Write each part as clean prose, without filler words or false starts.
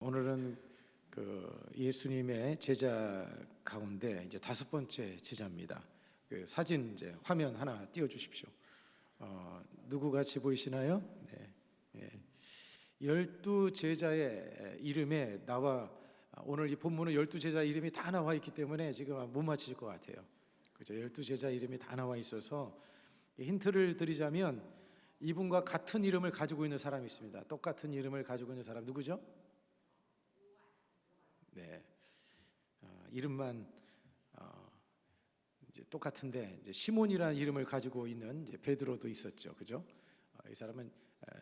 오늘은 그 예수님의 제자 가운데 이제 5번째 제자입니다. 그 사진 이제 화면 하나 띄워 주십시오. 누구 같이 보이시나요? 네. 예. 12제자의 이름에 오늘 이 본문은 12제자 이름이 다 나와 있기 때문에 지금 못 맞히실 것 같아요. 그죠? 12제자 이름이 다 나와 있어서 힌트를 드리자면 이분과 같은 이름을 가지고 있는 사람이 있습니다. 똑같은 이름을 가지고 있는 사람 누구죠? 네, 이름만 이제 똑같은데 이제 시몬이라는 이름을 가지고 있는 이제 베드로도 있었죠, 그죠? 이 사람은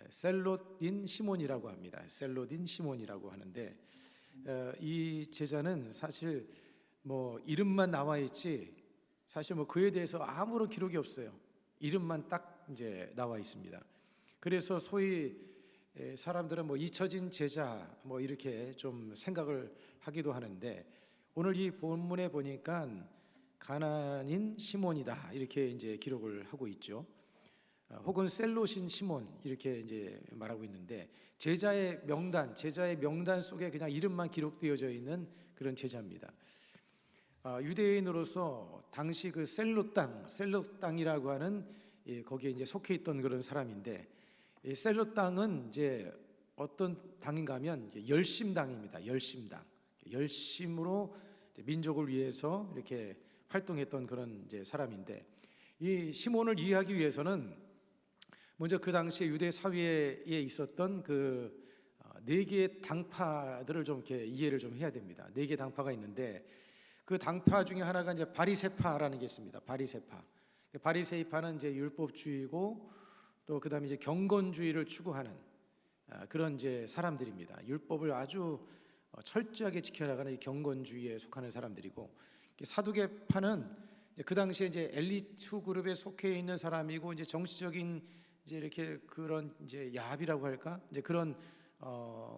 셀롯인 시몬이라고 합니다. 셀롯인 시몬이라고 하는데 이 제자는 사실 뭐 이름만 나와 있지 사실 뭐 그에 대해서 아무런 기록이 없어요. 이름만 딱 이제 나와 있습니다. 그래서 소위 사람들은 뭐 잊혀진 제자 뭐 이렇게 좀 생각을 하기도 하는데 오늘 이 본문에 보니까 가나안인 시몬이다 이렇게 이제 기록을 하고 있죠. 혹은 셀롯인 시몬 이렇게 이제 말하고 있는데 제자의 명단 속에 그냥 이름만 기록되어져 있는 그런 제자입니다. 유대인으로서 당시 그 셀롯 땅이라고 하는 거기에 이제 속해 있던 그런 사람인데 이 셀롯 땅은 이제 어떤 당인가하면 열심당입니다. 열심으로 민족을 위해서 이렇게 활동했던 그런 이제 사람인데 이 시몬을 이해하기 위해서는 먼저 그 당시에 유대 사회에 있었던 그 네 개의 당파들을 좀 이렇게 이해를 좀 해야 됩니다. 네 개의 당파가 있는데 그 당파 중에 하나가 이제 바리새파라는 게 있습니다. 바리새파는 이제 율법주의고 또 그다음에 이제 경건주의를 추구하는 그런 이제 사람들입니다. 율법을 아주 철저하게 지켜나가는 이 경건주의에 속하는 사람들이고 사두개파는 그 당시에 이제 엘리트 그룹에 속해 있는 사람이고 이제 정치적인 이제 이렇게 그런 이제 야합이라고 할까 이제 그런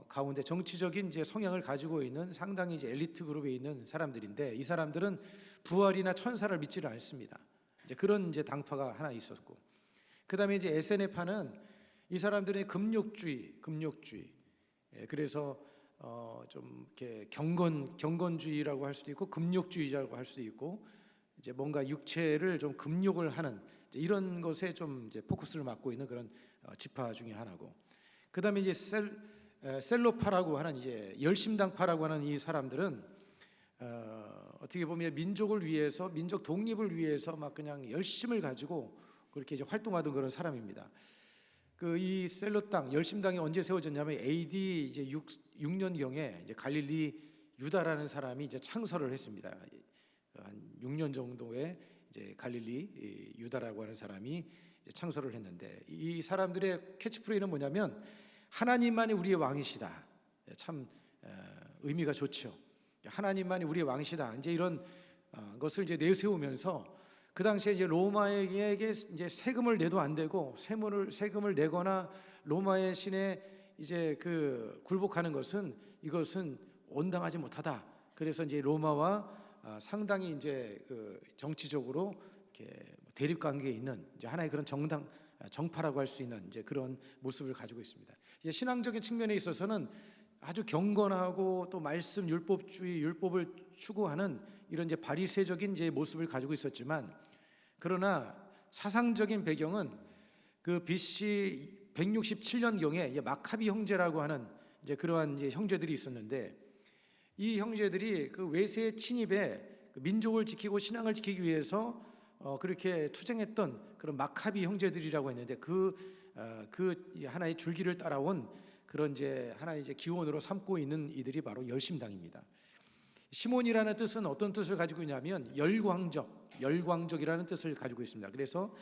가운데 정치적인 이제 성향을 가지고 있는 상당히 이제 엘리트 그룹에 있는 사람들인데 이 사람들은 부활이나 천사를 믿지를 않습니다. 이제 그런 이제 당파가 하나 있었고 그다음에 이제 에세네파는 이 사람들의 금욕주의. 그래서 좀 이렇게 경건주의라고 할 수도 있고 금욕주의라고 할 수도 있고 이제 뭔가 육체를 좀 금욕을 하는 이런 것에 좀 이제 포커스를 맞고 있는 그런 지파 중에 하나고 그다음에 이제 셀로파라고 하는 이제 열심당파라고 하는 이 사람들은 어떻게 보면 민족을 위해서 민족 독립을 위해서 막 그냥 열심을 가지고 그렇게 이제 활동하던 그런 사람입니다. 그 이 셀롯 땅 열심당이 언제 세워졌냐면 AD 이제 6년경에 이제 갈릴리 유다라는 사람이 이제 창설을 했습니다. 한 6년 정도에 이제 갈릴리 유다라고 하는 사람이 이제 창설을 했는데 이 사람들의 캐치프레이는 뭐냐면 하나님만이 우리의 왕이시다. 참 의미가 좋죠. 하나님만이 우리의 왕이시다. 이제 이런 것을 이제 내세우면서 그 당시에 이제 로마에게 이제 세금을 내도 안 되고 세금을 내거나 로마의 신에 이제 그 굴복하는 것은 이것은 온당하지 못하다. 그래서 이제 로마와 상당히 이제 그 정치적으로 이렇게 대립 관계에 있는 이제 하나의 그런 정파라고 할 수 있는 이제 그런 모습을 가지고 있습니다. 이제 신앙적인 측면에 있어서는 아주 경건하고 또 말씀 율법을 추구하는 이런 이제 바리새적인 이제 모습을 가지고 있었지만 그러나 사상적인 배경은 그 BC 167년경에 마카비 형제라고 하는 이제 그러한 이제 형제들이 있었는데 이 형제들이 그 외세의 침입에 민족을 지키고 신앙을 지키기 위해서 그렇게 투쟁했던 그런 마카비 형제들이라고 했는데 그 하나의 줄기를 따라온 그런 이제 하나의 이제 기원으로 삼고 있는 이들이 바로 열심당입니다. 시몬이라는 뜻은 어떤 뜻을 가지고 있냐면 열광적이라는 뜻을 가지고 있습니다. 그래서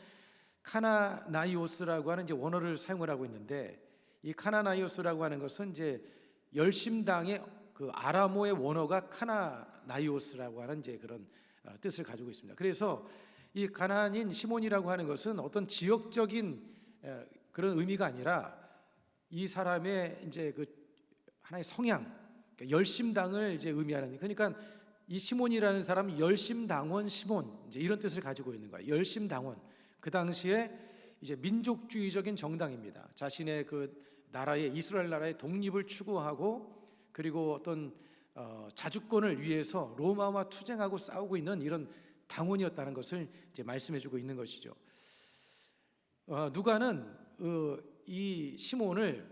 카나나이오스라고 하는 이제 원어를 사용을 하고 있는데 이 카나나이오스라고 하는 것은 이제 열심당의 그 아람어의 원어가 카나나이오스라고 하는 이제 그런 뜻을 가지고 있습니다. 그래서 이 가나안인 시몬이라고 하는 것은 어떤 지역적인 그런 의미가 아니라 이 사람의 이제 그 하나의 성향, 열심당을 이제 의미하는 그러니까 이 시몬이라는 사람은 열심당원 시몬 이제 이런 뜻을 가지고 있는 거예요. 열심당원. 그 당시에 이제 민족주의적인 정당입니다. 자신의 그 나라의 이스라엘 나라의 독립을 추구하고 그리고 어떤 자주권을 위해서 로마와 투쟁하고 싸우고 있는 이런 당원이었다는 것을 이제 말씀해주고 있는 것이죠. 누가는 이 시몬을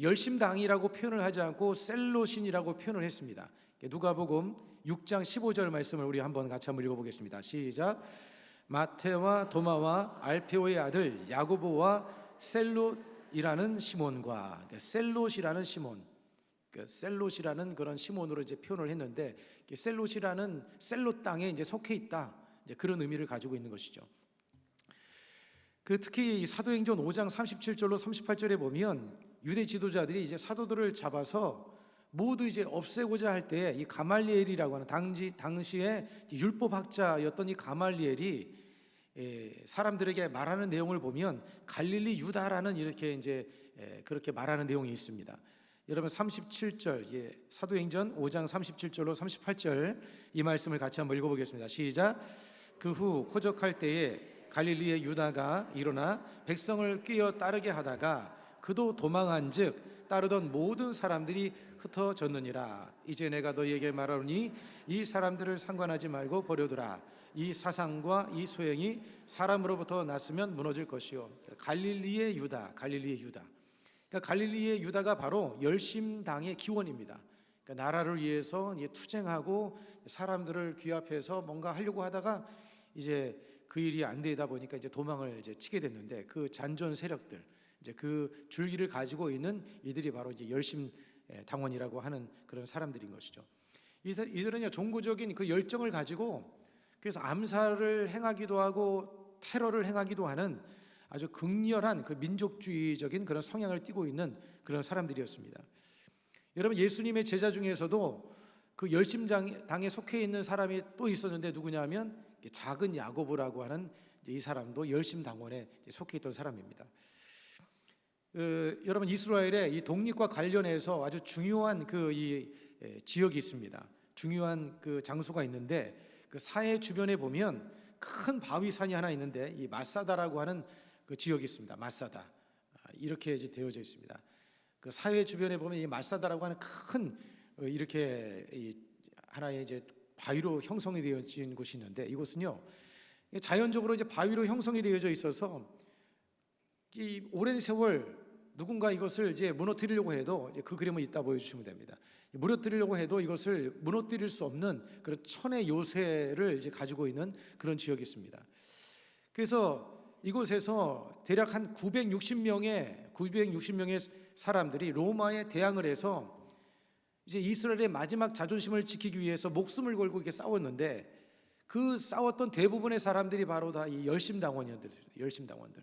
열심당이라고 표현을 하지 않고 셀로신이라고 표현을 했습니다. 누가복음 6장 15절 말씀을 우리 한번 읽어보겠습니다. 시작. 마테와 도마와 알페오의 아들 야고보와 셀롯이라는 시몬과, 셀롯이라는 시몬, 셀롯이라는 그런 시몬으로 이제 표현을 했는데, 셀롯이라는 셀롯 땅에 이제 속해 있다, 이제 그런 의미를 가지고 있는 것이죠. 특히 사도행전 5장 37절로 38절에 보면 유대 지도자들이 이제 사도들을 잡아서 모두 이제 없애고자 할 때 이 가말리엘이라고 하는 당시에 율법학자였던 이 가말리엘이 사람들에게 말하는 내용을 보면 갈릴리 유다라는 이렇게 이제 그렇게 말하는 내용이 있습니다. 여러분 37절, 사도행전 5장 37절로 38절 이 말씀을 같이 한번 읽어보겠습니다. 시작. 그 후 호적할 때에 갈릴리의 유다가 일어나 백성을 꾀어 따르게 하다가 그도 도망한즉 따르던 모든 사람들이 흩어졌느니라. 이제 내가 너희에게 말하노니 이 사람들을 상관하지 말고 버려두라. 이 사상과 이 소행이 사람으로부터 났으면 무너질 것이요. 갈릴리의 유다, 갈릴리의 유다. 그러니까 갈릴리의 유다가 바로 열심당의 기원입니다. 그러니까 나라를 위해서 투쟁하고 사람들을 규합해서 뭔가 하려고 하다가 이제 그 일이 안 되다 보니까 이제 도망을 이제 치게 됐는데, 그 잔존 세력들, 이제 그 줄기를 가지고 있는 이들이 바로 이제 열심 당원이라고 하는 그런 사람들인 것이죠. 이들은 종교적인 그 열정을 가지고 그래서 암살을 행하기도 하고 테러를 행하기도 하는 아주 극렬한 그 민족주의적인 그런 성향을 띠고 있는 그런 사람들이었습니다. 여러분, 예수님의 제자 중에서도 그 열심당에 속해 있는 사람이 또 있었는데 누구냐면 작은 야고보라고 하는 이 사람도 열심당원에 속해 있던 사람입니다. 여러분, 이스라엘의 이 독립과 관련해서 아주 중요한 이 지역이 있습니다. 중요한 그 장소가 있는데, 그 사해 주변에 보면 큰 바위산이 하나 있는데 이 마사다라고 하는 그 지역이 있습니다. 마사다, 이렇게 이제 되어져 있습니다. 그 사해 주변에 보면 이 마사다라고 하는 큰 이렇게 하나의 이제 바위로 형성이 되어진 곳이 있는데, 이곳은요 자연적으로 이제 바위로 형성이 되어져 있어서 이 오랜 세월 누군가 이것을 이제 무너뜨리려고 해도, 그 그림을 이따 보여주시면 됩니다. 무너뜨리려고 해도 이것을 무너뜨릴 수 없는 그런 천의 요새를 이제 가지고 있는 그런 지역이 있습니다. 그래서 이곳에서 대략 한 960명의 사람들이 로마에 대항을 해서 이제 이스라엘의 마지막 자존심을 지키기 위해서 목숨을 걸고 이렇게 싸웠는데, 그 싸웠던 대부분의 사람들이 바로 다 이 열심당원이었어요. 열심당원들.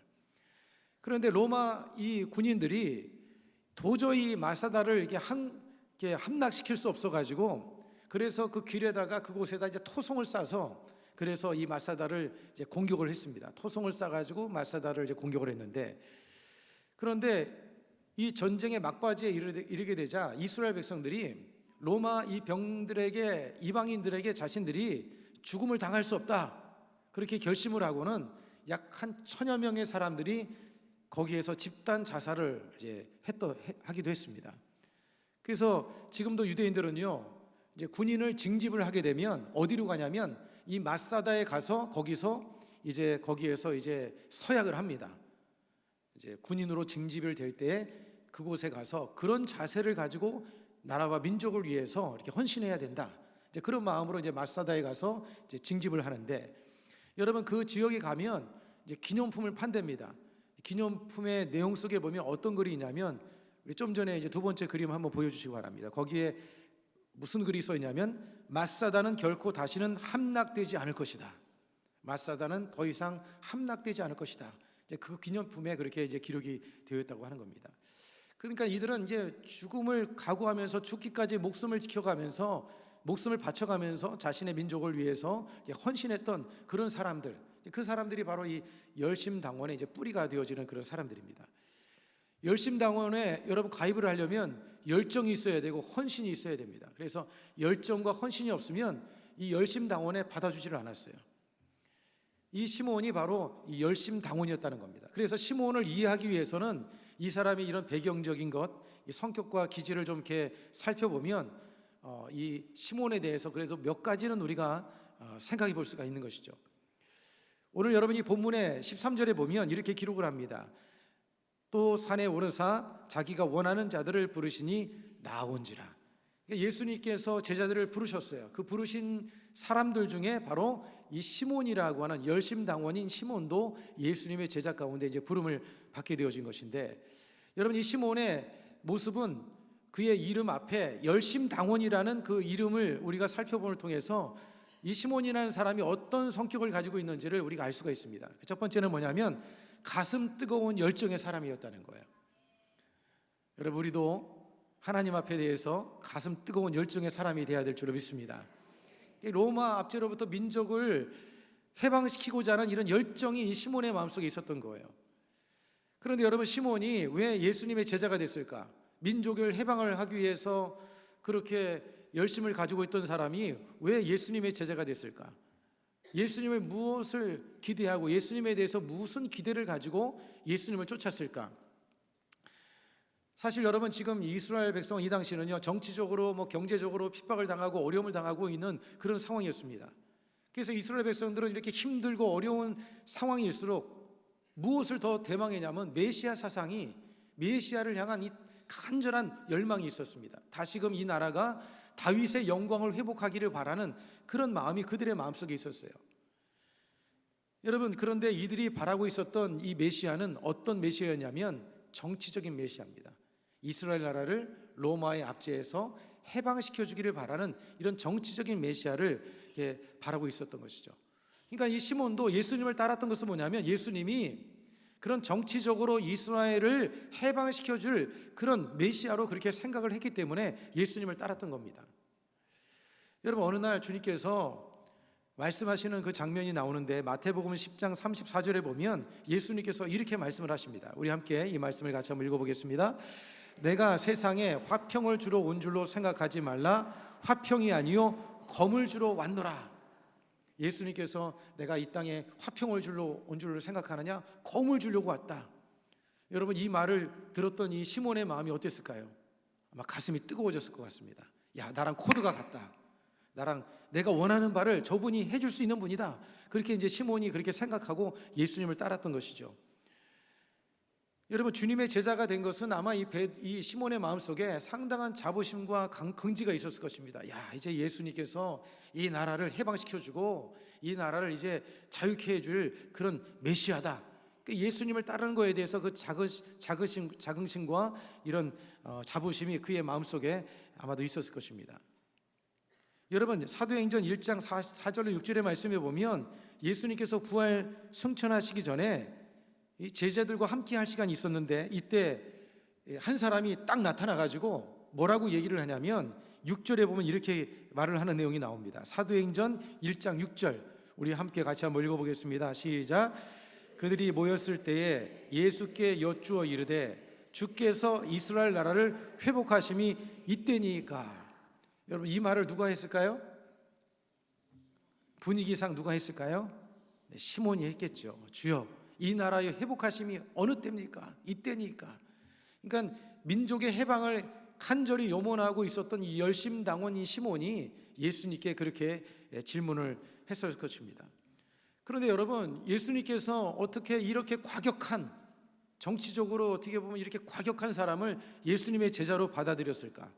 그런데 로마 이 군인들이 도저히 마사다를 이렇게 함락시킬 수 없어가지고, 그래서 그 길에다가 그곳에다 이제 토송을 싸서 그래서 이 마사다를 이제 공격을 했습니다. 토송을 싸가지고 마사다를 이제 공격을 했는데, 그런데 이 전쟁의 막바지에 이르게 되자 이스라엘 백성들이 로마 이 병들에게, 이방인들에게 자신들이 죽음을 당할 수 없다, 그렇게 결심을 하고는 약 한 1000여 명의 사람들이 거기에서 집단 자살을 이제 하기도 했습니다. 그래서 지금도 유대인들은요 이제 군인을 징집을 하게 되면 어디로 가냐면 이 마사다에 가서 거기에서 이제 서약을 합니다. 이제 군인으로 징집을 될 때에 그곳에 가서 그런 자세를 가지고 나라와 민족을 위해서 이렇게 헌신해야 된다, 이제 그런 마음으로 이제 마사다에 가서 이제 징집을 하는데, 여러분 그 지역에 가면 이제 기념품을 판답니다. 기념품의 내용 속에 보면 어떤 글이 있냐면, 우리 좀 전에 이제 두 번째 그림 한번 보여주시기 바랍니다. 거기에 무슨 글이 써 있냐면, 마사다는 결코 다시는 함락되지 않을 것이다. 마사다는 더 이상 함락되지 않을 것이다. 이제 그 기념품에 그렇게 이제 기록이 되어 있다고 하는 겁니다. 그러니까 이들은 이제 죽음을 각오하면서 죽기까지 목숨을 지켜가면서, 목숨을 바쳐가면서 자신의 민족을 위해서 헌신했던 그런 사람들, 그 사람들이 바로 이 열심당원의 이제 뿌리가 되어지는 그런 사람들입니다. 열심당원에 여러분 가입을 하려면 열정이 있어야 되고 헌신이 있어야 됩니다. 그래서 열정과 헌신이 없으면 이 열심당원에 받아주지를 않았어요. 이 시몬이 바로 이 열심당원이었다는 겁니다. 그래서 시몬을 이해하기 위해서는 이 사람이 이런 배경적인 것, 이 성격과 기질을 좀 이렇게 살펴보면 이 시몬에 대해서 그래도 몇 가지는 우리가 생각해 볼 수가 있는 것이죠. 오늘 여러분이 본문의 13절에 보면 이렇게 기록을 합니다. 또 산에 오르사 자기가 원하는 자들을 부르시니 나온지라. 예수님께서 제자들을 부르셨어요. 그 부르신 사람들 중에 바로 이 시몬이라고 하는 열심당원인 시몬도 예수님의 제자 가운데 이제 부름을 받게 되어진 것인데, 여러분 이 시몬의 모습은 그의 이름 앞에 열심당원이라는 그 이름을 우리가 살펴봄을 통해서 이 시몬이라는 사람이 어떤 성격을 가지고 있는지를 우리가 알 수가 있습니다. 첫 번째는 뭐냐면 가슴 뜨거운 열정의 사람이었다는 거예요. 여러분 우리도 하나님 앞에 대해서 가슴 뜨거운 열정의 사람이 되어야 될 줄로 믿습니다. 로마 압제로부터 민족을 해방시키고자 하는 이런 열정이 이 시몬의 마음속에 있었던 거예요. 그런데 여러분 시몬이 왜 예수님의 제자가 됐을까? 민족을 해방을 하기 위해서 그렇게 열심을 가지고 있던 사람이 왜 예수님의 제자가 됐을까? 예수님을 무엇을 기대하고 예수님에 대해서 무슨 기대를 가지고 예수님을 쫓았을까? 사실 여러분 지금 이스라엘 백성 이 당시는요 정치적으로 경제적으로 핍박을 당하고 어려움을 당하고 있는 그런 상황이었습니다. 그래서 이스라엘 백성들은 이렇게 힘들고 어려운 상황일수록 무엇을 더 대망했냐면 메시아 사상이, 메시아를 향한 이 간절한 열망이 있었습니다. 다시금 이 나라가 다윗의 영광을 회복하기를 바라는 그런 마음이 그들의 마음속에 있었어요. 여러분 그런데 이들이 바라고 있었던 이 메시아는 어떤 메시아였냐면 정치적인 메시아입니다. 이스라엘 나라를 로마의 압제에서 해방시켜 주기를 바라는 이런 정치적인 메시아를 바라고 있었던 것이죠. 그러니까 이 시몬도 예수님을 따랐던 것은 뭐냐면 예수님이 그런 정치적으로 이스라엘을 해방시켜 줄 그런 메시아로 그렇게 생각을 했기 때문에 예수님을 따랐던 겁니다. 여러분 어느 날 주님께서 말씀하시는 그 장면이 나오는데 마태복음 10장 34절에 보면 예수님께서 이렇게 말씀을 하십니다. 우리 함께 이 말씀을 같이 한번 읽어보겠습니다. 내가 세상에 화평을 주러 온 줄로 생각하지 말라. 화평이 아니요 검을 주러 왔노라. 예수님께서 내가 이 땅에 화평을 주러 온 줄로 생각하느냐? 검을 주려고 왔다. 여러분 이 말을 들었던 이 시몬의 마음이 어땠을까요? 아마 가슴이 뜨거워졌을 것 같습니다. 야, 나랑 코드가 같다. 나랑 내가 원하는 바를 저분이 해줄 수 있는 분이다. 그렇게 이제 시몬이 그렇게 생각하고 예수님을 따랐던 것이죠. 여러분 주님의 제자가 된 것은 아마 이 시몬의 마음속에 상당한 자부심과 긍지가 있었을 것입니다. 야, 이제 예수님께서 이 나라를 해방시켜주고 이 나라를 이제 자유케 해줄 그런 메시아다. 예수님을 따르는 거에 대해서 그 자긍심과 이런 자부심이 그의 마음속에 아마도 있었을 것입니다. 여러분 사도행전 1장 4절로 6절의 말씀에 보면 예수님께서 부활 승천하시기 전에 이 제자들과 함께 할 시간이 있었는데 이때 한 사람이 딱 나타나가지고 뭐라고 얘기를 하냐면 6절에 보면 이렇게 말을 하는 내용이 나옵니다. 사도행전 1장 6절 우리 함께 같이 한번 읽어보겠습니다. 시작. 그들이 모였을 때에 예수께 여쭈어 이르되 주께서 이스라엘 나라를 회복하심이 이때니까. 여러분 이 말을 누가 했을까요? 분위기상 누가 했을까요? 네, 시몬이 했겠죠. 주여 이 나라의 회복하심이 어느 때입니까? 이때니까. 그러니까 민족의 해방을 간절히 염원하고 있었던 이 열심당원인 시몬이 예수님께 그렇게 질문을 했을 것입니다. 그런데 여러분 예수님께서 어떻게 이렇게 과격한, 정치적으로 어떻게 보면 이렇게 과격한 사람을 예수님의 제자로 받아들였을까?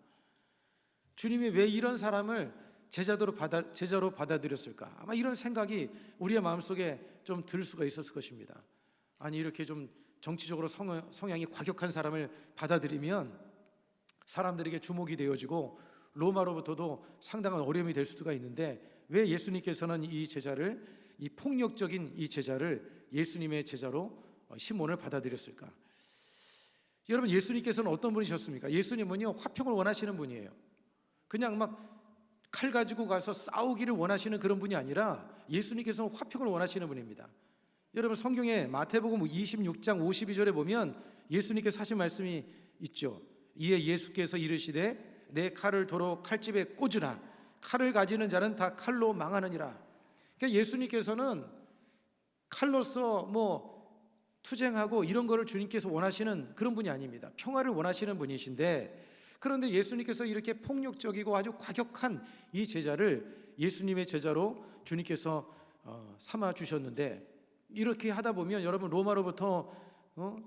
주님이 왜 이런 사람을 제자로 받아들였을까? 아마 이런 생각이 우리의 마음속에 좀 들 수가 있었을 것입니다. 아니 이렇게 좀 정치적으로 성향이 과격한 사람을 받아들이면 사람들에게 주목이 되어지고 로마로부터도 상당한 어려움이 될 수가 있는데 왜 예수님께서는 이 폭력적인 이 제자를 예수님의 제자로 시몬을 받아들였을까? 여러분 예수님께서는 어떤 분이셨습니까? 예수님은요 화평을 원하시는 분이에요. 그냥 막 칼 가지고 가서 싸우기를 원하시는 그런 분이 아니라 예수님께서는 화평을 원하시는 분입니다. 여러분 성경에 마태복음 26장 52절에 보면 예수님께서 하신 말씀이 있죠. 이에 예수께서 이르시되 내 칼을 도로 칼집에 꽂으라. 칼을 가지는 자는 다 칼로 망하느니라. 그러니까 예수님께서는 칼로서 투쟁하고 이런 거를 주님께서 원하시는 그런 분이 아닙니다. 평화를 원하시는 분이신데, 그런데 예수님께서 이렇게 폭력적이고 아주 과격한 이 제자를 예수님의 제자로 주님께서 삼아 주셨는데, 이렇게 하다 보면 여러분 로마로부터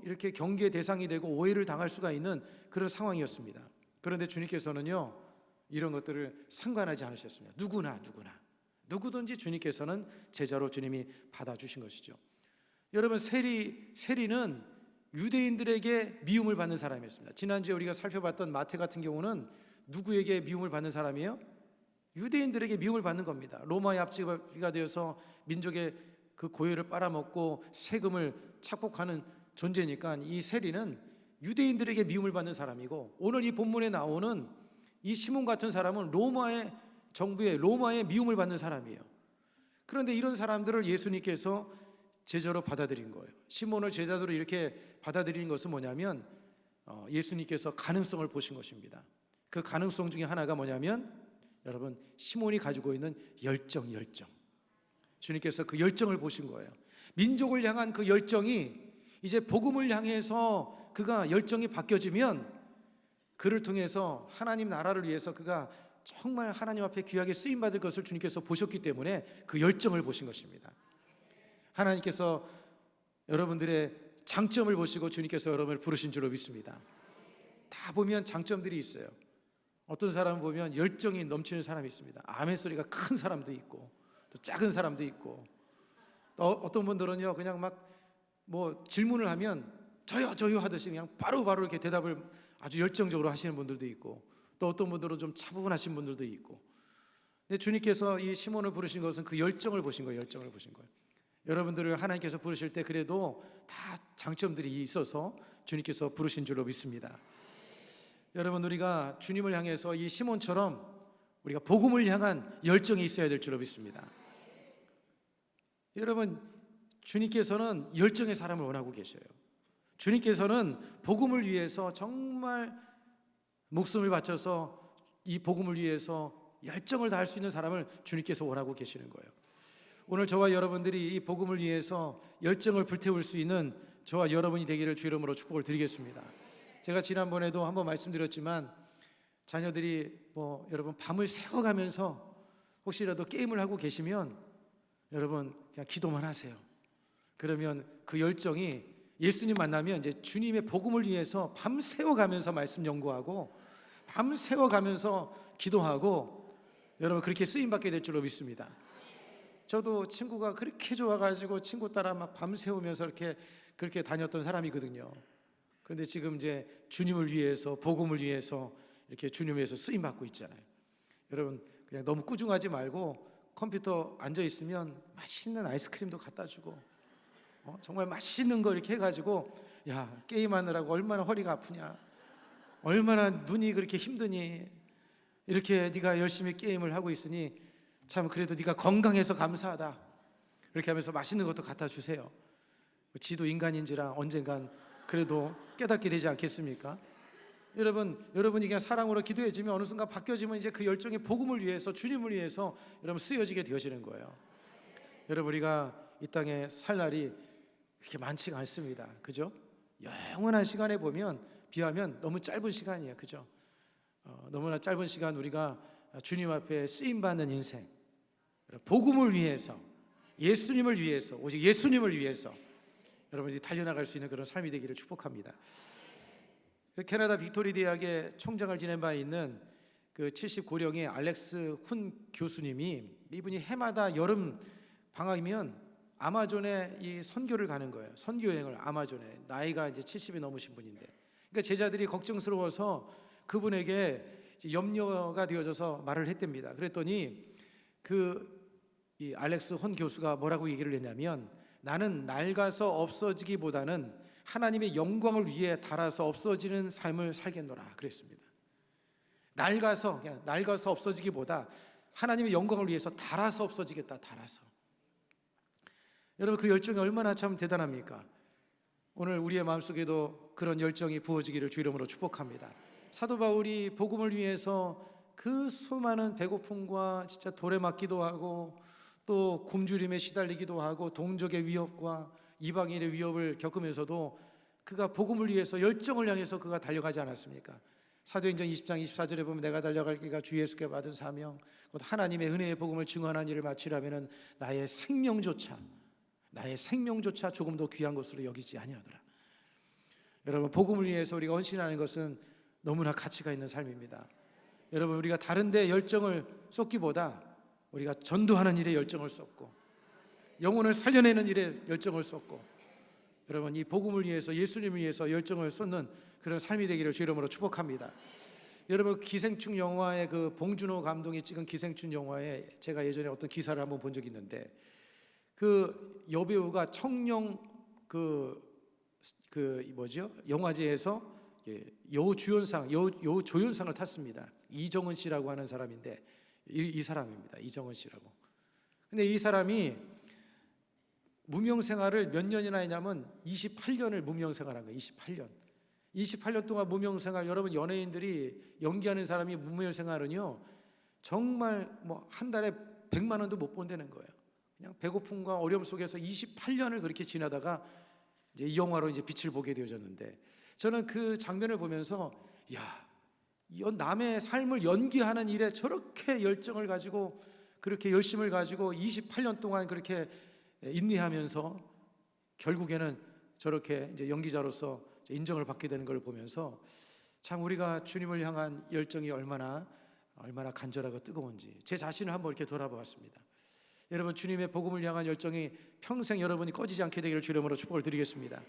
이렇게 경계의 대상이 되고 오해를 당할 수가 있는 그런 상황이었습니다. 그런데 주님께서는요, 이런 것들을 상관하지 않으셨습니다. 누구든지 주님께서는 제자로 주님이 받아주신 것이죠. 여러분, 세리는 유대인들에게 미움을 받는 사람이었습니다. 지난주에 우리가 살펴봤던 마태 같은 경우는 누구에게 미움을 받는 사람이에요? 유대인들에게 미움을 받는 겁니다. 로마의 압제가 되어서 민족의 그 고유를 빨아먹고 세금을 착복하는 존재니까 이 세리는 유대인들에게 미움을 받는 사람이고, 오늘 이 본문에 나오는 이 시몬 같은 사람은 로마의 정부의 로마의 미움을 받는 사람이에요. 그런데 이런 사람들을 예수님께서 제자로 받아들인 거예요. 시몬을 제자로 이렇게 받아들인 것은 뭐냐면 예수님께서 가능성을 보신 것입니다. 그 가능성 중에 하나가 뭐냐면 여러분, 시몬이 가지고 있는 열정. 주님께서 그 열정을 보신 거예요. 민족을 향한 그 열정이 이제 복음을 향해서 그가 열정이 바뀌어지면 그를 통해서 하나님 나라를 위해서 그가 정말 하나님 앞에 귀하게 쓰임받을 것을 주님께서 보셨기 때문에 그 열정을 보신 것입니다. 하나님께서 여러분들의 장점을 보시고 주님께서 여러분을 부르신 줄로 믿습니다. 다 보면 장점들이 있어요. 어떤 사람은 보면 열정이 넘치는 사람이 있습니다. 아멘 소리가 큰 사람도 있고 또 작은 사람도 있고, 또 어떤 분들은요 그냥 막 뭐 질문을 하면 저요 하듯이 그냥 바로 이렇게 대답을 아주 열정적으로 하시는 분들도 있고, 또 어떤 분들은 좀 차분하신 분들도 있고. 근데 주님께서 이 시몬을 부르신 것은 그 열정을 보신 거예요. 여러분들을 하나님께서 부르실 때 그래도 다 장점들이 있어서 주님께서 부르신 줄로 믿습니다. 여러분, 우리가 주님을 향해서 이 시몬처럼 우리가 복음을 향한 열정이 있어야 될 줄로 믿습니다. 여러분, 주님께서는 열정의 사람을 원하고 계셔요. 주님께서는 복음을 위해서 정말 목숨을 바쳐서 이 복음을 위해서 열정을 다할 수 있는 사람을 주님께서 원하고 계시는 거예요. 오늘 저와 여러분들이 이 복음을 위해서 열정을 불태울 수 있는 저와 여러분이 되기를 주 이름으로 축복을 드리겠습니다. 제가 지난번에도 한번 말씀드렸지만 자녀들이 여러분 밤을 새워가면서 혹시라도 게임을 하고 계시면 여러분 그냥 기도만 하세요. 그러면 그 열정이 예수님 만나면 이제 주님의 복음을 위해서 밤 새워가면서 말씀 연구하고 밤 새워가면서 기도하고 여러분 그렇게 쓰임받게 될 줄로 믿습니다. 저도 친구가 그렇게 좋아가지고 친구 따라 막 밤 새우면서 그렇게 다녔던 사람이거든요. 그런데 지금 이제 주님을 위해서 복음을 위해서 이렇게 주님 위해서 쓰임 받고 있잖아요. 여러분 그냥 너무 꾸중하지 말고 컴퓨터 앉아 있으면 맛있는 아이스크림도 갖다 주고 정말 맛있는 거 이렇게 해가지고 야 게임하느라고 얼마나 허리가 아프냐, 얼마나 눈이 그렇게 힘드니, 이렇게 네가 열심히 게임을 하고 있으니 참 그래도 네가 건강해서 감사하다, 이렇게 하면서 맛있는 것도 갖다 주세요. 지도 인간인지라 언젠간 그래도 깨닫게 되지 않겠습니까? 여러분이 그냥 사랑으로 기도해지면 어느 순간 바뀌어지면 이제 그 열정이 복음을 위해서 주님을 위해서 여러분 쓰여지게 되어지는 거예요. 여러분 우리가 이 땅에 살 날이 그렇게 많지가 않습니다. 그죠? 영원한 시간에 비하면 너무 짧은 시간이에요. 그죠? 너무나 짧은 시간 우리가 주님 앞에 쓰임받는 인생, 복음을 위해서, 예수님을 위해서, 오직 예수님을 위해서 여러분이 달려나갈 수 있는 그런 삶이 되기를 축복합니다. 캐나다 빅토리 대학의 총장을 지낸 바 있는 그 79령의 알렉스 훈 교수님이, 이분이 해마다 여름 방학이면 아마존에 이 선교를 가는 거예요. 선교 여행을 아마존에. 나이가 이제 70이 넘으신 분인데, 그러니까 제자들이 걱정스러워서 그분에게 염려가 되어져서 말을 했답니다. 그랬더니 이 알렉스 헌 교수가 뭐라고 얘기를 했냐면, 나는 낡아서 없어지기보다는 하나님의 영광을 위해 닳아서 없어지는 삶을 살겠노라 그랬습니다. 낡아서 없어지기보다 하나님의 영광을 위해서 닳아서 없어지겠다. 닳아서. 여러분 그 열정이 얼마나 참 대단합니까? 오늘 우리의 마음속에도 그런 열정이 부어지기를 주 이름으로 축복합니다. 사도 바울이 복음을 위해서 그 수많은 배고픔과 진짜 돌에 맞기도 하고 또 굶주림에 시달리기도 하고 동족의 위협과 이방인의 위협을 겪으면서도 그가 복음을 위해서 열정을 향해서 그가 달려가지 않았습니까? 사도행전 20장 24절에 보면 내가 달려갈 길과 주 예수께 받은 사명 곧 하나님의 은혜의 복음을 증언하는 일을 마치려면 나의 생명조차 조금 더 귀한 것으로 여기지 아니하더라. 여러분, 복음을 위해서 우리가 헌신하는 것은 너무나 가치가 있는 삶입니다. 여러분, 우리가 다른 데 열정을 쏟기보다 우리가 전도하는 일에 열정을 쏟고 영혼을 살려내는 일에 열정을 쏟고, 여러분, 이 복음을 위해서 예수님을 위해서 열정을 쏟는 그런 삶이 되기를 주 이름으로 축복합니다. 여러분, 기생충 영화의 그 봉준호 감독이 찍은 기생충 영화에 제가 예전에 어떤 기사를 한번 본 적이 있는데, 그 여배우가 청룡 영화제에서 여우주연상, 여우조연상을 탔습니다. 이정은 씨라고 하는 사람인데, 이 사람입니다. 이정은 씨라고. 근데 이 사람이 무명생활을 몇 년이나 했냐면 28년을 무명생활한 거예요. 28년 동안 무명생활. 여러분, 연예인들이 연기하는 사람이 무명생활은요 정말 뭐 한 달에 100만 원도 못 번다는 거예요. 그냥 배고픔과 어려움 속에서 28년을 그렇게 지나다가 이제 이 영화로 이제 빛을 보게 되어졌는데, 저는 그 장면을 보면서 남의 삶을 연기하는 일에 저렇게 열정을 가지고 그렇게 열심을 가지고 28년 동안 그렇게 인내하면서 결국에는 저렇게 이제 연기자로서 인정을 받게 되는 걸 보면서 참 우리가 주님을 향한 열정이 얼마나 간절하고 뜨거운지 제 자신을 한번 이렇게 돌아보았습니다. 여러분, 주님의 복음을 향한 열정이 평생 여러분이 꺼지지 않게 되기를 주 이름으로 축복을 드리겠습니다.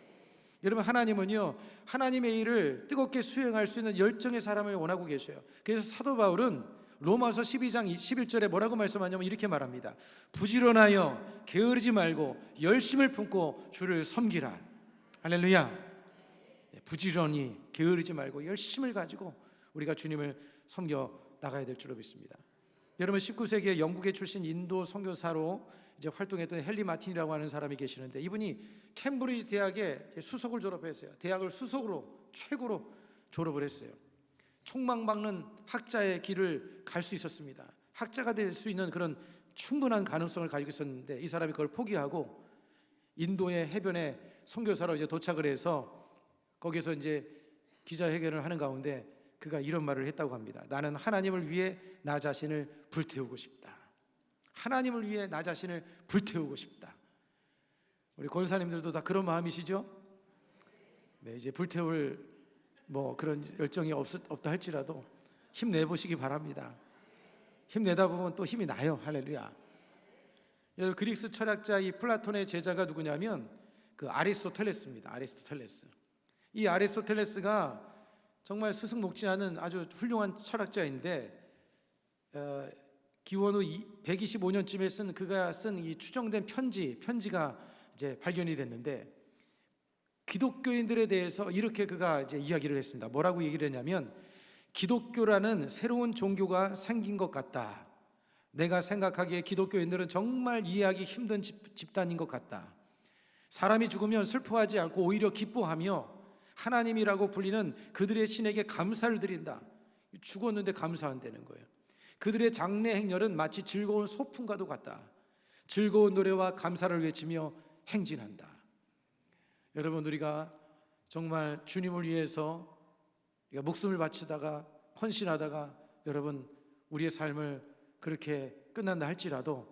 여러분, 하나님은요 하나님의 일을 뜨겁게 수행할 수 있는 열정의 사람을 원하고 계셔요. 그래서 사도 바울은 로마서 12장 11절에 뭐라고 말씀하냐면 이렇게 말합니다. 부지런하여 게으르지 말고 열심을 품고 주를 섬기라. 할렐루야. 부지런히 게으르지 말고 열심을 가지고 우리가 주님을 섬겨 나가야 될 줄로 믿습니다. 여러분, 19세기에 영국에 출신 인도 선교사로 이제 활동했던 헨리 마틴이라고 하는 사람이 계시는데, 이분이 캠브리지 대학에 수석을 졸업했어요. 대학을 수석으로 최고로 졸업을 했어요. 촉망받는 학자의 길을 갈 수 있었습니다. 학자가 될 수 있는 그런 충분한 가능성을 가지고 있었는데, 이 사람이 그걸 포기하고 인도의 해변에 선교사로 이제 도착을 해서 거기서 이제 기자회견을 하는 가운데 그가 이런 말을 했다고 합니다. 나는 하나님을 위해 나 자신을 불태우고 싶다. 하나님을 위해 나 자신을 불태우고 싶다. 우리 권사님들도 다 그런 마음이시죠? 네, 이제 불태울 뭐 그런 열정이 없다 할지라도 힘내보시기 바랍니다. 힘내다 보면 또 힘이 나요. 할렐루야. 여러분, 그리스 철학자 이 플라톤의 제자가 누구냐면 그 아리스토텔레스입니다. 아리스토텔레스. 이 아리스토텔레스가 정말 스승목지하는 아주 훌륭한 철학자인데, 기원 후 125년쯤에 그가 쓴 이 추정된 편지가 이제 발견이 됐는데, 기독교인들에 대해서 이렇게 그가 이제 이야기를 했습니다. 뭐라고 얘기를 했냐면, 기독교라는 새로운 종교가 생긴 것 같다. 내가 생각하기에 기독교인들은 정말 이해하기 힘든 집단인 것 같다. 사람이 죽으면 슬퍼하지 않고 오히려 기뻐하며 하나님이라고 불리는 그들의 신에게 감사를 드린다. 죽었는데 감사한다는 거예요. 그들의 장례 행렬은 마치 즐거운 소풍과도 같다. 즐거운 노래와 감사를 외치며 행진한다. 여러분, 우리가 정말 주님을 위해서 우리가 목숨을 바치다가 헌신하다가 여러분 우리의 삶을 그렇게 끝난다 할지라도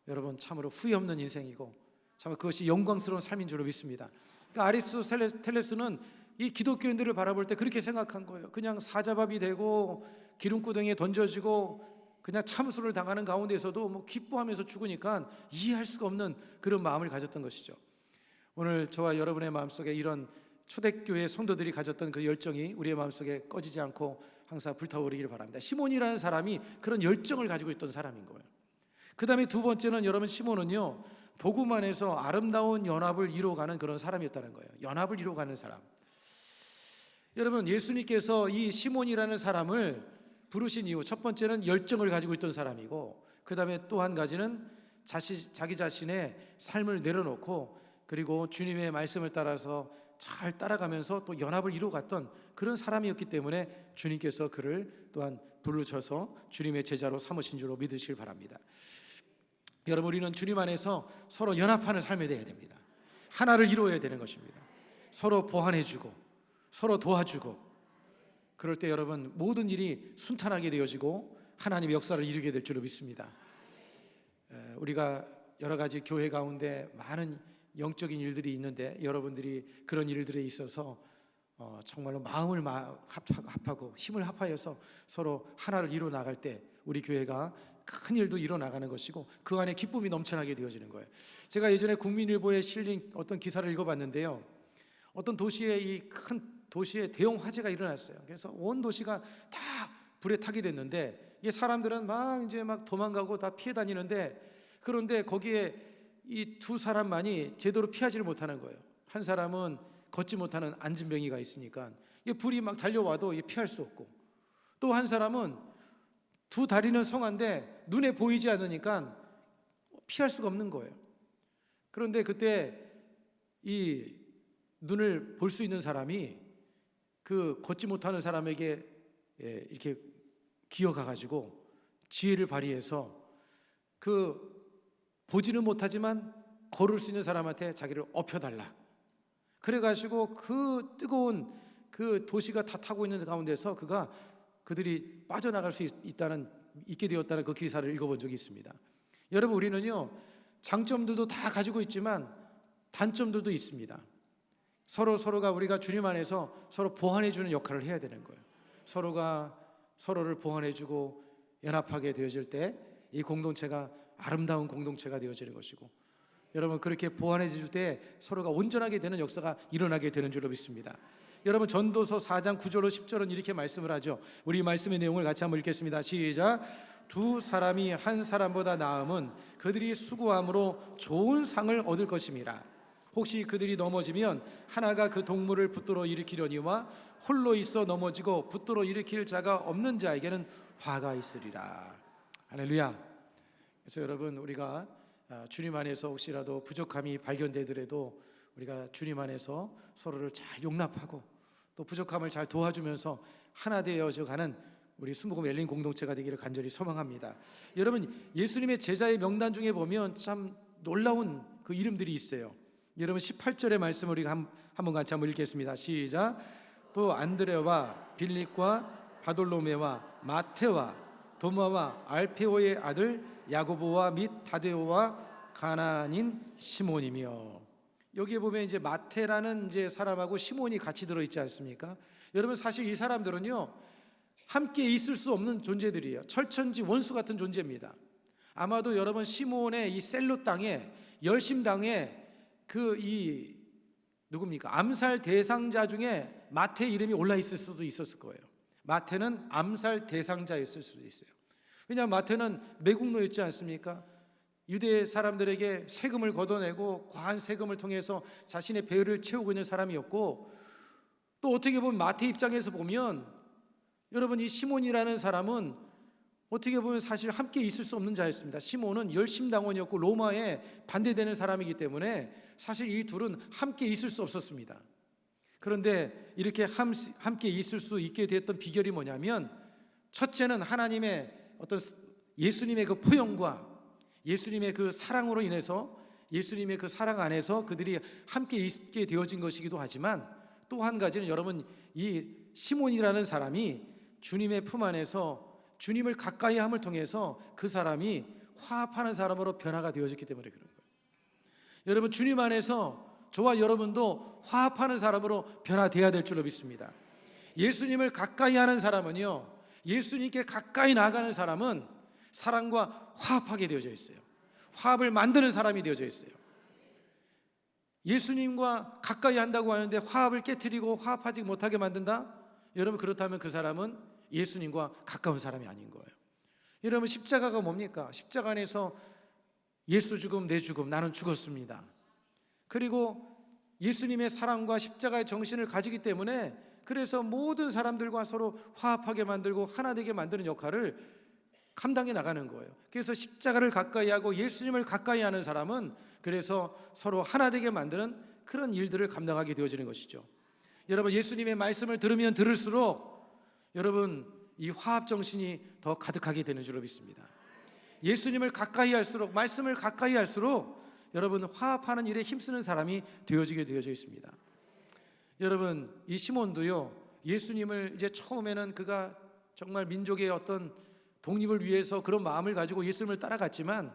여러분 참으로 후회 없는 인생이고 참 그것이 영광스러운 삶인 줄로 믿습니다. 그러니까 아리스토텔레스는 이 기독교인들을 바라볼 때 그렇게 생각한 거예요. 그냥 사자밥이 되고 기름구덩이에 던져지고 그냥 참수를 당하는 가운데서도 뭐 기뻐하면서 죽으니까 이해할 수가 없는 그런 마음을 가졌던 것이죠. 오늘 저와 여러분의 마음속에 이런 초대교회 성도들이 가졌던 그 열정이 우리의 마음속에 꺼지지 않고 항상 불타오르기를 바랍니다. 시몬이라는 사람이 그런 열정을 가지고 있던 사람인 거예요. 그 다음에 두 번째는 여러분, 시몬은요 복음 안에서 아름다운 연합을 이루어가는 그런 사람이었다는 거예요. 연합을 이루어가는 사람. 여러분, 예수님께서 이 시몬이라는 사람을 부르신 이유, 첫 번째는 열정을 가지고 있던 사람이고, 그 다음에 또 한 가지는 자기 자신의 삶을 내려놓고 그리고 주님의 말씀을 따라서 잘 따라가면서 또 연합을 이루어갔던 그런 사람이었기 때문에 주님께서 그를 또한 부르셔서 주님의 제자로 삼으신 줄로 믿으시길 바랍니다. 여러분, 우리는 주님 안에서 서로 연합하는 삶이 되어야 됩니다. 하나를 이루어야 되는 것입니다. 서로 보완해주고 서로 도와주고, 그럴 때 여러분 모든 일이 순탄하게 되어지고 하나님의 역사를 이루게 될 줄로 믿습니다. 우리가 여러 가지 교회 가운데 많은 영적인 일들이 있는데, 여러분들이 그런 일들에 있어서 정말로 마음을 합하고 힘을 합하여서 서로 하나를 이루어 나갈 때 우리 교회가 큰 일도 일어나가는 것이고 그 안에 기쁨이 넘쳐나게 되어지는 거예요. 제가 예전에 국민일보에 실린 어떤 기사를 읽어봤는데요, 어떤 도시에 이 큰 도시에 대형 화재가 일어났어요. 그래서 온 도시가 다 불에 타게 됐는데, 이게 사람들은 막 도망가고 다 피해 다니는데, 그런데 거기에 이 두 사람만이 제대로 피하지를 못하는 거예요. 한 사람은 걷지 못하는 안진병이가 있으니까 이 불이 막 달려와도 피할 수 없고, 또 한 사람은 두 다리는 성한데 눈에 보이지 않으니까 피할 수가 없는 거예요. 그런데 그때 이 눈을 볼 수 있는 사람이 그 걷지 못하는 사람에게 이렇게 기어가가지고 지혜를 발휘해서 그 보지는 못하지만 걸을 수 있는 사람한테 자기를 업혀달라, 그래가지고 그 뜨거운 그 도시가 다 타고 있는 가운데서 그들이 빠져나갈 수 있게 되었다는 그 기사를 읽어본 적이 있습니다. 여러분, 우리는요 장점들도 다 가지고 있지만 단점들도 있습니다. 서로가 우리가 주님 안에서 서로 보완해주는 역할을 해야 되는 거예요. 서로가 서로를 보완해주고 연합하게 되어질 때 이 공동체가 아름다운 공동체가 되어지는 것이고, 여러분 그렇게 보완해질 때 서로가 온전하게 되는 역사가 일어나게 되는 줄로 믿습니다. 여러분, 전도서 4장 9절로 10절은 이렇게 말씀을 하죠. 우리 말씀의 내용을 같이 한번 읽겠습니다. 시작. 두 사람이 한 사람보다 나음은 그들이 수고함으로 좋은 상을 얻을 것임이라. 혹시 그들이 넘어지면 하나가 그 동물을 붙들어 일으키려니와 홀로 있어 넘어지고 붙들어 일으킬 자가 없는 자에게는 화가 있으리라. 할렐루야. 그래서 여러분, 우리가 주님 안에서 혹시라도 부족함이 발견되더라도 우리가 주님 안에서 서로를 잘 용납하고 또 부족함을 잘 도와주면서 하나 되어져 가는 우리 순복음 엘린 공동체가 되기를 간절히 소망합니다. 여러분, 예수님의 제자의 명단 중에 보면 참 놀라운 그 이름들이 있어요. 여러분, 18절의 말씀을 우리가 한번 같이 한번 읽겠습니다. 시작. 또 안드레와 빌립과 바돌로메와 마테와 도마와 알페오의 아들 야고보와 및 다데오와 가나안인 시몬이며. 여기에 보면 이제 마테라는 이제 사람하고 시몬이 같이 들어 있지 않습니까? 여러분, 사실 이 사람들은요 함께 있을 수 없는 존재들이에요. 철천지 원수 같은 존재입니다. 아마도 여러분, 시몬의 이 셀로 땅에 열심당에 누굽니까? 암살 대상자 중에 마태 이름이 올라 있을 수도 있었을 거예요. 마태는 암살 대상자였을 수도 있어요. 왜냐하면 마태는 매국노였지 않습니까? 유대 사람들에게 세금을 걷어내고 과한 세금을 통해서 자신의 배를 채우고 있는 사람이었고, 또 어떻게 보면 마태 입장에서 보면 여러분, 이 시몬이라는 사람은 어떻게 보면 사실 함께 있을 수 없는 자였습니다. 시몬은 열심당원이었고 로마에 반대되는 사람이기 때문에 사실 이 둘은 함께 있을 수 없었습니다. 그런데 이렇게 함께 있을 수 있게 됐던 비결이 뭐냐면, 첫째는 하나님의 어떤 예수님의 그 포용과 예수님의 그 사랑으로 인해서, 예수님의 그 사랑 안에서 그들이 함께 있게 되어진 것이기도 하지만, 또 한 가지는 여러분, 이 시몬이라는 사람이 주님의 품 안에서 주님을 가까이 함을 통해서 그 사람이 화합하는 사람으로 변화가 되어졌기 때문에 그런 거예요. 여러분, 주님 안에서 저와 여러분도 화합하는 사람으로 변화되어야 될 줄로 믿습니다. 예수님을 가까이 하는 사람은요, 예수님께 가까이 나가는 사람은 사랑과 화합하게 되어져 있어요. 화합을 만드는 사람이 되어져 있어요. 예수님과 가까이 한다고 하는데 화합을 깨트리고 화합하지 못하게 만든다? 여러분, 그렇다면 그 사람은 예수님과 가까운 사람이 아닌 거예요. 여러분, 십자가가 뭡니까? 십자가 안에서 예수 죽음 내 죽음, 나는 죽었습니다. 그리고 예수님의 사랑과 십자가의 정신을 가지기 때문에 그래서 모든 사람들과 서로 화합하게 만들고 하나 되게 만드는 역할을 감당해 나가는 거예요. 그래서 십자가를 가까이 하고 예수님을 가까이 하는 사람은 그래서 서로 하나 되게 만드는 그런 일들을 감당하게 되어지는 것이죠. 여러분, 예수님의 말씀을 들으면 들을수록 여러분, 이 화합 정신이 더 가득하게 되는 줄로 믿습니다. 예수님을 가까이 할수록, 말씀을 가까이 할수록 여러분 화합하는 일에 힘쓰는 사람이 되어지게 되어져 있습니다. 여러분 이 시몬도요, 예수님을 이제 처음에는 그가 정말 민족의 어떤 독립을 위해서 그런 마음을 가지고 예수님을 따라갔지만,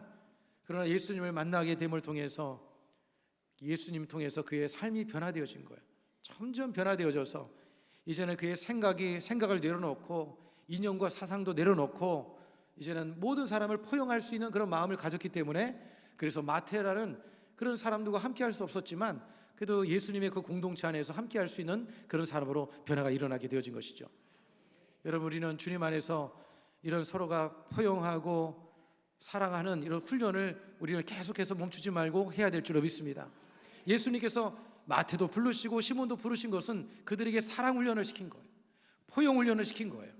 그러나 예수님을 만나게 됨을 통해서 예수님 통해서 그의 삶이 변화되어진 거예요. 점점 변화되어져서 이제는 그의 생각을 내려놓고 이념과 사상도 내려놓고 이제는 모든 사람을 포용할 수 있는 그런 마음을 가졌기 때문에, 그래서 마태라는 그런 사람들과 함께할 수 없었지만 그래도 예수님의 그 공동체 안에서 함께할 수 있는 그런 사람으로 변화가 일어나게 되어진 것이죠. 여러분 우리는 주님 안에서 이런 서로가 포용하고 사랑하는 이런 훈련을 우리는 계속해서 멈추지 말고 해야 될 줄로 믿습니다. 예수님께서 마태도 부르시고 시몬도 부르신 것은 그들에게 사랑 훈련을 시킨 거예요. 포용 훈련을 시킨 거예요.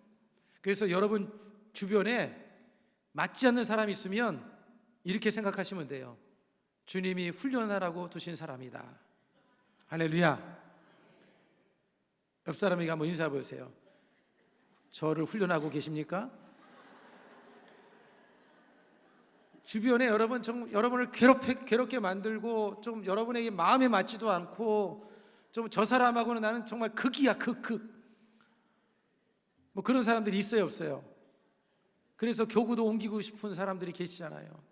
그래서 여러분 주변에 맞지 않는 사람이 있으면 이렇게 생각하시면 돼요. 주님이 훈련하라고 두신 사람이다. 할렐루야. 옆 사람에게 한번 인사해 보세요. 저를 훈련하고 계십니까? 주변에 여러분을 괴롭게 만들고 좀 여러분에게 마음에 맞지도 않고 좀 저 사람하고는 나는 정말 극이야, 극. 뭐 그런 사람들이 있어요, 없어요? 그래서 교구도 옮기고 싶은 사람들이 계시잖아요.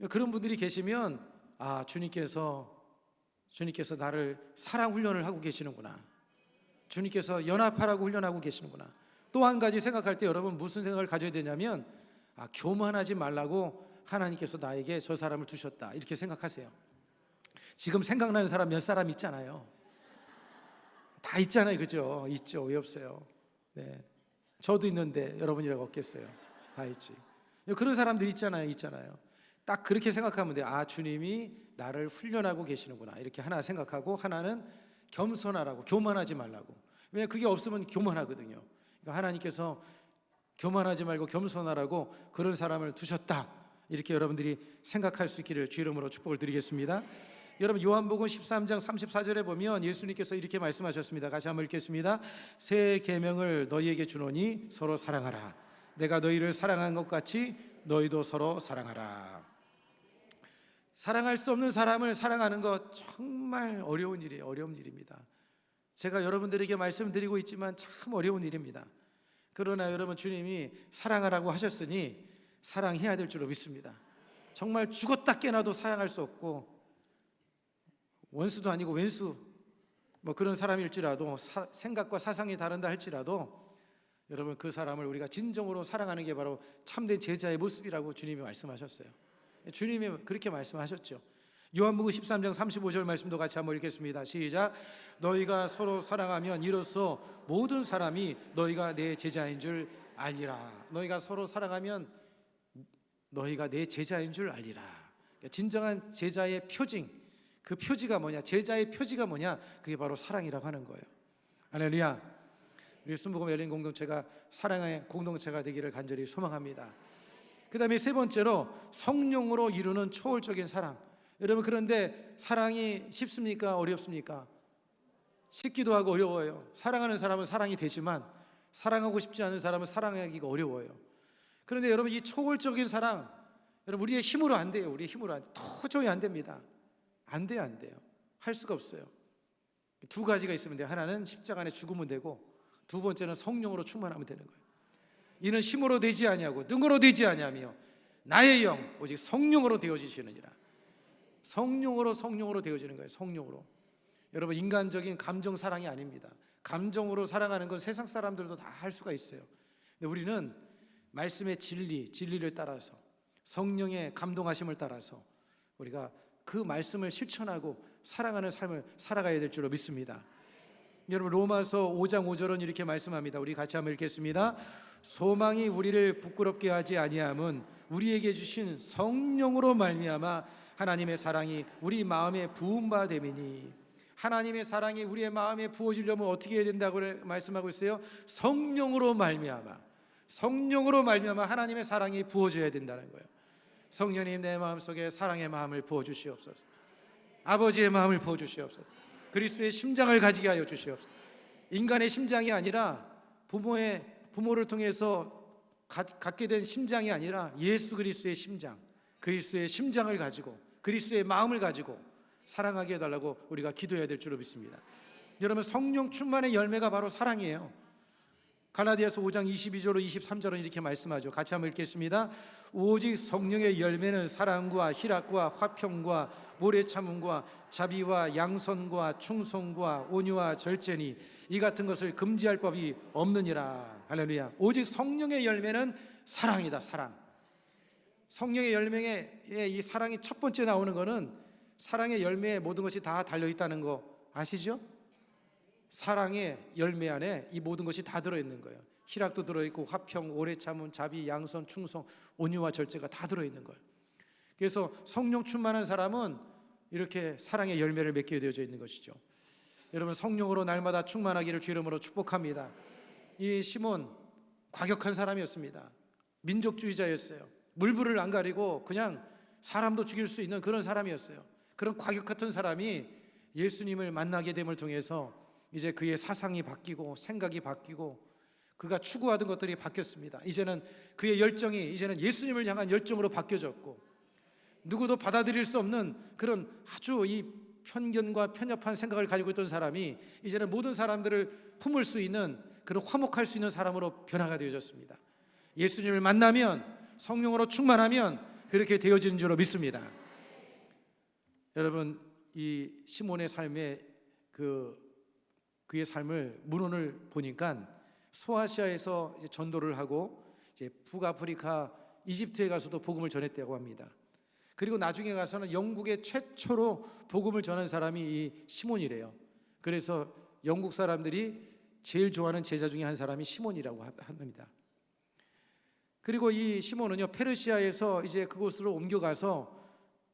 그런 분들이 계시면 아, 주님께서 나를 사랑 훈련을 하고 계시는구나. 주님께서 연합하라고 훈련하고 계시는구나. 또 한 가지 생각할 때 여러분 무슨 생각을 가져야 되냐면, 아, 교만하지 말라고 하나님께서 나에게 저 사람을 두셨다, 이렇게 생각하세요. 지금 생각나는 사람 몇 사람 있잖아요. 다 있잖아요, 그죠? 있죠. 왜 없어요? 네, 저도 있는데 여러분이라고 없겠어요? 다 있지. 그런 사람들 있잖아요. 딱 그렇게 생각하면 돼요. 아, 주님이 나를 훈련하고 계시는구나, 이렇게 하나 생각하고, 하나는 겸손하라고, 교만하지 말라고. 왜냐하면 그게 없으면 교만하거든요. 그러니까 하나님께서 교만하지 말고 겸손하라고 그런 사람을 두셨다, 이렇게 여러분들이 생각할 수 있기를 주 이름으로 축복을 드리겠습니다. 여러분 요한복음 13장 34절에 보면 예수님께서 이렇게 말씀하셨습니다. 같이 한번 읽겠습니다. 새 계명을 너희에게 주노니 서로 사랑하라. 내가 너희를 사랑한 것 같이 너희도 서로 사랑하라. 사랑할 수 없는 사람을 사랑하는 것 정말 어려운 일입니다. 제가 여러분들에게 말씀드리고 있지만 참 어려운 일입니다. 그러나 여러분 주님이 사랑하라고 하셨으니 사랑해야 될 줄로 믿습니다. 정말 죽었다 깨나도 사랑할 수 없고, 원수도 아니고 왼수 뭐 그런 사람일지라도, 생각과 사상이 다른다 할지라도 여러분 그 사람을 우리가 진정으로 사랑하는 게 바로 참된 제자의 모습이라고 주님이 말씀하셨어요. 주님이 그렇게 말씀하셨죠. 요한복음 13장 35절 말씀도 같이 한번 읽겠습니다. 시작. 너희가 서로 사랑하면 이로써 모든 사람이 너희가 내 제자인 줄 알리라. 너희가 서로 사랑하면 너희가 내 제자인 줄 알리라. 진정한 제자의 표징, 그 표지가 뭐냐, 제자의 표지가 뭐냐, 그게 바로 사랑이라고 하는 거예요. 할렐루야. 우리 순복음 열린 공동체가 사랑의 공동체가 되기를 간절히 소망합니다. 그 다음에 세 번째로 성령으로 이루는 초월적인 사랑. 여러분 그런데 사랑이 쉽습니까? 어렵습니까? 쉽기도 하고 어려워요. 사랑하는 사람은 사랑이 되지만 사랑하고 싶지 않은 사람은 사랑하기가 어려워요. 그런데 여러분 이 초월적인 사랑, 여러분 우리의 힘으로 안 돼요. 우리의 힘으로 안 돼요. 도저히 안 됩니다. 안 돼요. 할 수가 없어요. 두 가지가 있으면 돼요. 하나는 십자가 안에 죽으면 되고, 두 번째는 성령으로 충만하면 되는 거예요. 이는 힘으로 되지 아니하고 능으로 되지 아니하며 나의 영 오직 성령으로 되어지시느니라. 성령으로 되어지는 거예요. 성령으로. 여러분 인간적인 감정 사랑이 아닙니다. 감정으로 사랑하는 건 세상 사람들도 다 할 수가 있어요. 근데 우리는 말씀의 진리를 따라서, 성령의 감동하심을 따라서 우리가 그 말씀을 실천하고 사랑하는 삶을 살아가야 될 줄로 믿습니다. 여러분 로마서 5장 5절은 이렇게 말씀합니다. 우리 같이 한번 읽겠습니다. 소망이 우리를 부끄럽게 하지 아니함은 우리에게 주신 성령으로 말미암아 하나님의 사랑이 우리 마음에 부은 바 됨이니. 하나님의 사랑이 우리의 마음에 부어지려면 어떻게 해야 된다고 말씀하고 있어요? 성령으로 말미암아 하나님의 사랑이 부어져야 된다는 거예요. 성령님 내 마음속에 사랑의 마음을 부어주시옵소서. 아버지의 마음을 부어주시옵소서. 그리스도의 심장을 가지게 하여 주시옵소서. 인간의 심장이 아니라 부모를 통해서 갖게 된 심장이 아니라 예수 그리스도의 심장, 그리스도의 심장을 가지고 그리스도의 마음을 가지고 사랑하게 해달라고 우리가 기도해야 될 줄로 믿습니다. 여러분, 성령 충만의 열매가 바로 사랑이에요. 갈라디아서 5장 22절로 23절은 이렇게 말씀하죠. 같이 한번 읽겠습니다. 오직 성령의 열매는 사랑과 희락과 화평과 오래 참음과 자비와 양선과 충성과 온유와 절제니 이 같은 것을 금지할 법이 없느니라. 할렐루야. 오직 성령의 열매는 사랑이다. 사랑. 성령의 열매에 이 사랑이 첫 번째 나오는 거는 사랑의 열매에 모든 것이 다 달려있다는 거 아시죠? 사랑의 열매 안에 이 모든 것이 다 들어있는 거예요. 희락도 들어있고 화평, 오래 참음, 자비, 양선, 충성, 온유와 절제가 다 들어있는 거예요. 그래서 성령 충만한 사람은 이렇게 사랑의 열매를 맺게 되어져 있는 것이죠. 여러분, 성령으로 날마다 충만하기를 주 이름으로 축복합니다. 이 시몬 과격한 사람이었습니다. 민족주의자였어요. 물불을 안 가리고 그냥 사람도 죽일 수 있는 그런 사람이었어요. 그런 과격 같은 사람이 예수님을 만나게 됨을 통해서 이제 그의 사상이 바뀌고 생각이 바뀌고 그가 추구하던 것들이 바뀌었습니다. 이제는 그의 열정이 이제는 예수님을 향한 열정으로 바뀌어졌고, 누구도 받아들일 수 없는 그런 아주 이 편견과 편협한 생각을 가지고 있던 사람이 이제는 모든 사람들을 품을 수 있는 그런 화목할 수 있는 사람으로 변화가 되어졌습니다. 예수님을 만나면, 성령으로 충만하면 그렇게 되어지는 줄로 믿습니다. 여러분, 이 시몬의 삶에 그의 삶을 문헌을 보니까 소아시아에서 전도를 하고 이제 북아프리카, 이집트에 가서도 복음을 전했다고 합니다. 그리고 나중에 가서는 영국의 최초로 복음을 전한 사람이 이 시몬이래요. 그래서 영국 사람들이 제일 좋아하는 제자 중에 한 사람이 시몬이라고 합니다. 그리고 이 시몬은요, 페르시아에서 이제 그곳으로 옮겨가서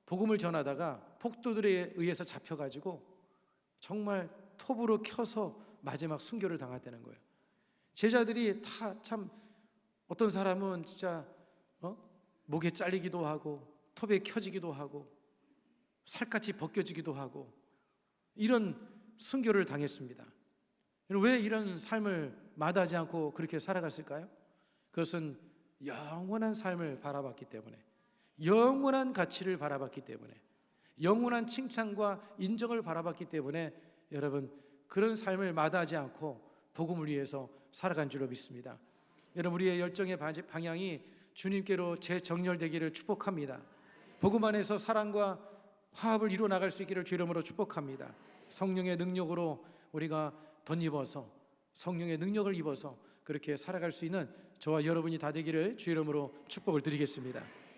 복음을 전하다가 폭도들에 의해서 잡혀가지고 정말 톱으로 켜서 마지막 순교를 당했다는 거예요. 제자들이 다 참, 어떤 사람은 진짜 목에 잘리기도 하고 톱에 켜지기도 하고 살갗이 벗겨지기도 하고 이런 순교를 당했습니다. 왜 이런 삶을 마다하지 않고 그렇게 살아갔을까요? 그것은 영원한 삶을 바라봤기 때문에, 영원한 가치를 바라봤기 때문에, 영원한 칭찬과 인정을 바라봤기 때문에 여러분, 그런 삶을 마다하지 않고 복음을 위해서 살아간 줄로 믿습니다. 여러분, 우리의 열정의 방향이 주님께로 재정렬되기를 축복합니다. 복음 안에서 사랑과 화합을 이루어 나갈 수 있기를 주 이름으로 축복합니다. 성령의 능력으로 우리가 덧입어서, 성령의 능력을 입어서 그렇게 살아갈 수 있는 저와 여러분이 다 되기를 주 이름으로 축복을 드리겠습니다.